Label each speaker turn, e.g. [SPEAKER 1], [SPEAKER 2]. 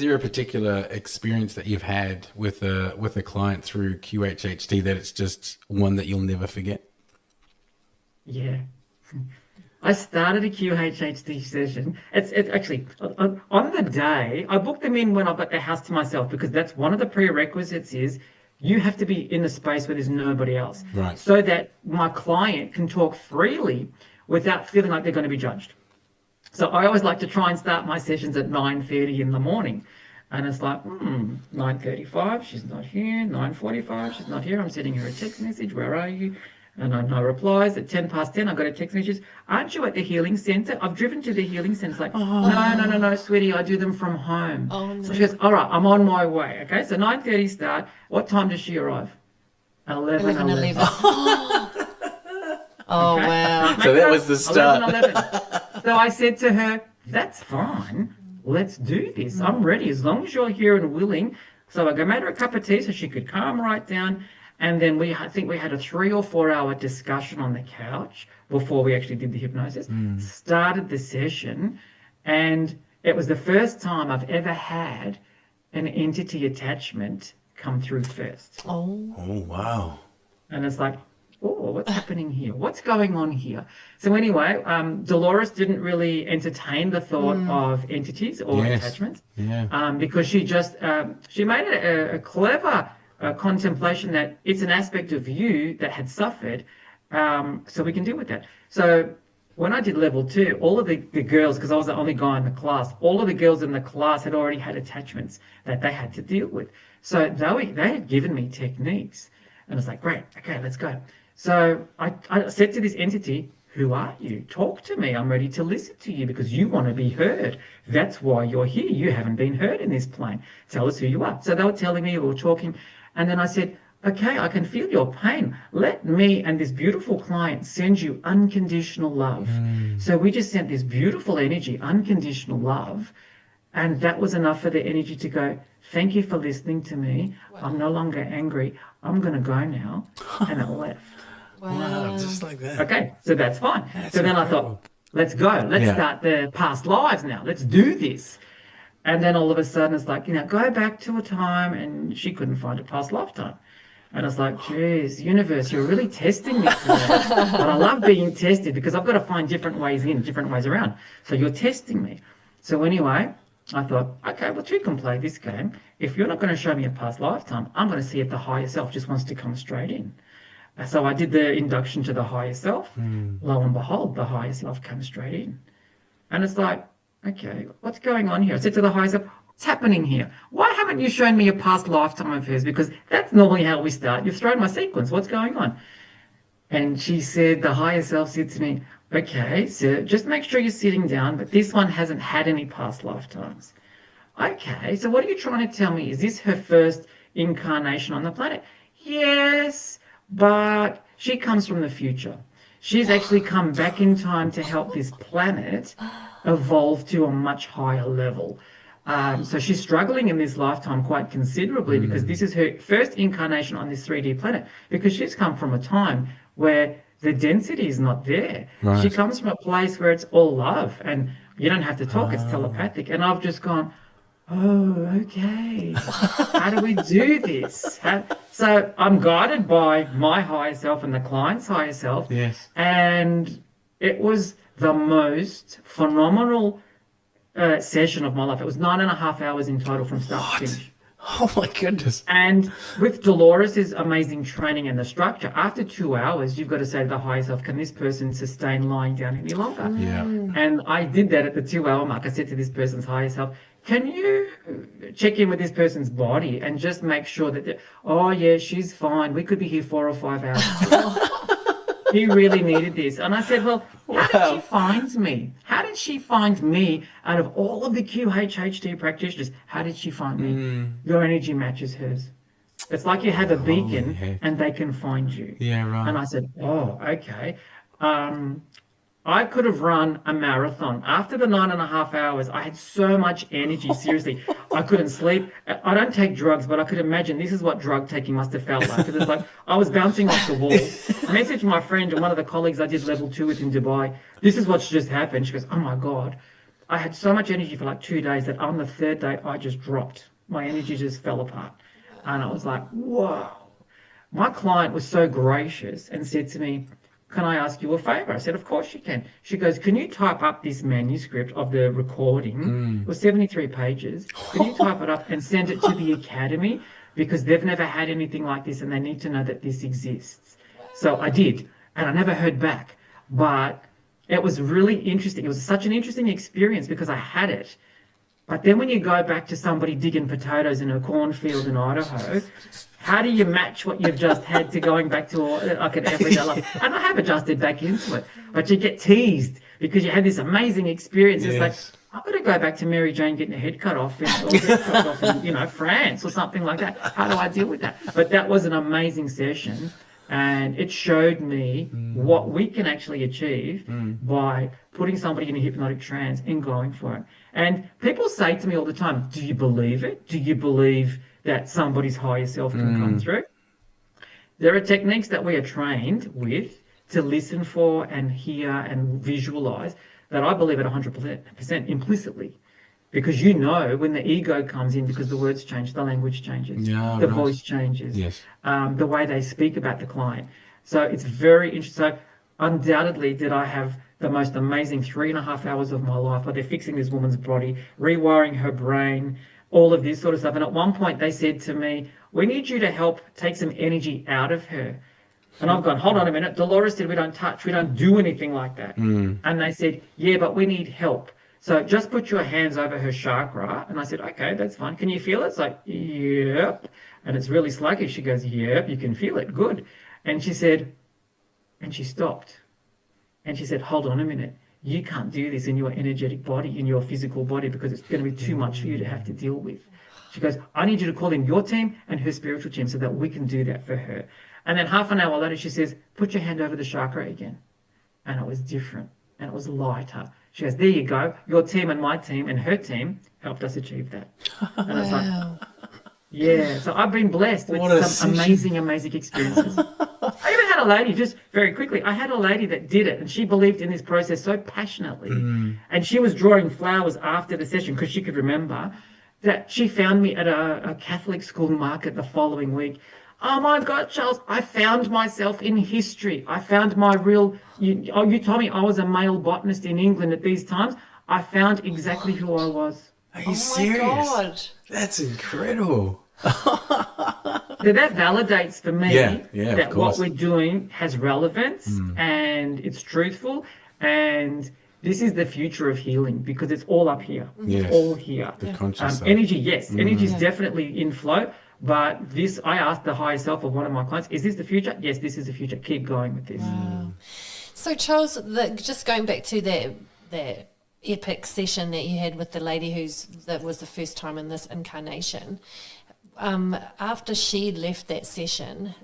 [SPEAKER 1] there a particular experience that you've had with a client through QHHT that it's just one that you'll never forget?
[SPEAKER 2] Yeah. I started a QHHT session. It's actually on the day I booked them in when I've got the house to myself, because that's one of the prerequisites is you have to be in a space where there's nobody else,
[SPEAKER 1] Right.
[SPEAKER 2] so that my client can talk freely without feeling like they're going to be judged. So I always like to try and start my sessions at 9:30 in the morning. And it's like, 9:35, she's not here. 9:45, she's not here. I'm sending her a text message. Where are you? And no replies. At 10 past 10, I got a text message. Aren't you at the healing center? I've driven to the healing center. It's like, no, sweetie. I do them from home.
[SPEAKER 3] Oh, no.
[SPEAKER 2] So she goes, all right, I'm on my way. Okay, so 9:30 start. What time does she arrive? 11:11.
[SPEAKER 3] Oh,
[SPEAKER 2] Okay?
[SPEAKER 3] wow.
[SPEAKER 1] So that was the start.
[SPEAKER 2] 11:11. So I said to her, that's fine. Let's do this. I'm ready as long as you're here and willing. So I made her a cup of tea so she could calm right down. And then I think we had a 3 or 4 hour discussion on the couch before we actually did the hypnosis. Started the session, and it was the first time I've ever had an entity attachment come through first.
[SPEAKER 3] Oh.
[SPEAKER 1] Oh, wow.
[SPEAKER 2] And it's like, oh, what's happening here? What's going on here? So anyway, Dolores didn't really entertain the thought of entities or
[SPEAKER 1] Yes.
[SPEAKER 2] attachments,
[SPEAKER 1] Yeah.
[SPEAKER 2] because she just she made a clever contemplation that it's an aspect of you that had suffered, so we can deal with that. So when I did level 2, all of the girls, because I was the only guy in the class, all of the girls in the class had already had attachments that they had to deal with. So they had given me techniques, and it's like, great, okay, let's go. So I said to this entity, who are you? Talk to me. I'm ready to listen to you because you want to be heard. That's why you're here. You haven't been heard in this plane. Tell us who you are. So they were telling me, we were talking, and then I said, okay, I can feel your pain. Let me and this beautiful client send you unconditional love. So we just sent this beautiful energy, unconditional love, and that was enough for the energy to go, thank you for listening to me. I'm no longer angry. I'm going to go now. And it left.
[SPEAKER 1] Wow, just like that.
[SPEAKER 2] Okay, so that's fine.
[SPEAKER 1] That's
[SPEAKER 2] so then I
[SPEAKER 1] incredible.
[SPEAKER 2] thought, let's go. Let's start the past lives now. Let's do this. And then all of a sudden it's like, go back to a time, and she couldn't find a past lifetime. And it's like, geez, universe, you're really testing me today. But I love being tested because I've got to find different ways in, different ways around. So you're testing me. So anyway, I thought, okay, well, you can play this game. If you're not going to show me a past lifetime, I'm going to see if the higher self just wants to come straight in. So I did the induction to the higher self. Lo and behold, the higher self comes straight in. And it's like, okay, what's going on here? I said to the higher self, what's happening here? Why haven't you shown me a past lifetime of hers? Because that's normally how we start. You've thrown my sequence. What's going on? And she said, the higher self said to me, okay, so just make sure you're sitting down, but this one hasn't had any past lifetimes. Okay, so what are you trying to tell me? Is this her first incarnation on the planet? Yes, but she comes from the future. She's actually come back in time to help this planet evolve to a much higher level. So she's struggling in this lifetime quite considerably because this is her first incarnation on this 3D planet, because she's come from a time where the density is not there.
[SPEAKER 1] Right.
[SPEAKER 2] She comes from a place where it's all love and you don't have to talk, it's telepathic. And I've just gone, oh, okay. How do we do this? So I'm guided by my higher self and the client's higher self.
[SPEAKER 1] Yes.
[SPEAKER 2] And it was the most phenomenal session of my life. It was 9.5 hours in total from start to finish.
[SPEAKER 1] Oh my goodness. And
[SPEAKER 2] with Dolores' amazing training and the structure, after 2 hours, you've got to say to the higher self, can this person sustain lying down any longer?
[SPEAKER 1] Yeah.
[SPEAKER 2] And I did that at the 2 hour mark. I said to this person's higher self, can you check in with this person's body and just make sure that, oh yeah, she's fine. We could be here 4 or 5 hours. He really needed this. And I said, well, how did she find me? How did she find me out of all of the QHHT practitioners? How did she find me? Your energy matches hers. It's like you have a beacon and they can find you.
[SPEAKER 1] Yeah, right.
[SPEAKER 2] And I said, oh, okay. I could have run a marathon. After the 9.5 hours, I had so much energy. Seriously, I couldn't sleep. I don't take drugs, but I could imagine this is what drug taking must have felt like. Because it's like I was bouncing off the wall. I messaged my friend and one of the colleagues I did level 2 with in Dubai. This is what's just happened. She goes, oh my God. I had so much energy for like 2 days that on the third day I just dropped. My energy just fell apart. And I was like, whoa. My client was so gracious and said to me, can I ask you a favor? I said, of course you can. She goes, can you type up this manuscript of the recording? It was 73 pages. Can you type it up and send it to the academy? Because they've never had anything like this and they need to know that this exists. So I did, and I never heard back. But it was really interesting. It was such an interesting experience because I had it. But then when you go back to somebody digging potatoes in a cornfield in Idaho, how do you match what you've just had to going back to like an everyday life? And I have adjusted back into it, but you get teased because you had this amazing experience. It's like, I've got to go back to Mary Jane getting her head cut off in France or something like that. How do I deal with that? But that was an amazing session. And it showed me what we can actually achieve by putting somebody in a hypnotic trance and going for it. And people say to me all the time, do you believe it? Do you believe that somebody's higher self can come through? There are techniques that we are trained with to listen for and hear and visualize that I believe at 100% implicitly. Because you know when the ego comes in, because the words change, the language changes, the voice changes, the way they speak about the client. So it's very interesting. So undoubtedly did I have the most amazing 3.5 hours of my life where they're fixing this woman's body, rewiring her brain, all of this sort of stuff. And at one point they said to me, we need you to help take some energy out of her. And I've gone, hold on a minute. Dolores said we don't touch, we don't do anything like that. And they said, yeah, but we need help. So just put your hands over her chakra. And I said, okay, that's fine. Can you feel it? It's like, yep. And it's really sluggish. She goes, yep, you can feel it. Good. And she said, and she stopped. And she said, hold on a minute. You can't do this in your energetic body, in your physical body, because it's going to be too much for you to have to deal with. She goes, I need you to call in your team and her spiritual team so that we can do that for her. And then half an hour later, she says, put your hand over the chakra again. And it was different. And it was lighter. She goes, there you go. Your team and my team and her team helped us achieve that. And I was like, yeah. So I've been blessed with some amazing experiences. I even had a lady, just very quickly, I had a lady that did it and she believed in this process so passionately. And she was drawing flowers after the session because she could remember that she found me at a Catholic school market the following week. Oh my God, Charles, I found myself in history. I found my real, you told me I was a male botanist in England at these times. I found exactly who I was.
[SPEAKER 1] Are you serious?
[SPEAKER 3] My God.
[SPEAKER 1] That's incredible.
[SPEAKER 2] So that validates for me that what we're doing has relevance and it's truthful. And this is the future of healing because it's all up here. It's all here.
[SPEAKER 1] The conscious
[SPEAKER 2] energy, yes. Energy is definitely in flow. But this, I asked the higher self of one of my clients, is this the future? Yes, this is the future. Keep going with this.
[SPEAKER 3] Wow. So, Charles, just going back to that epic session that you had with the lady that was the first time in this incarnation, after she left that session,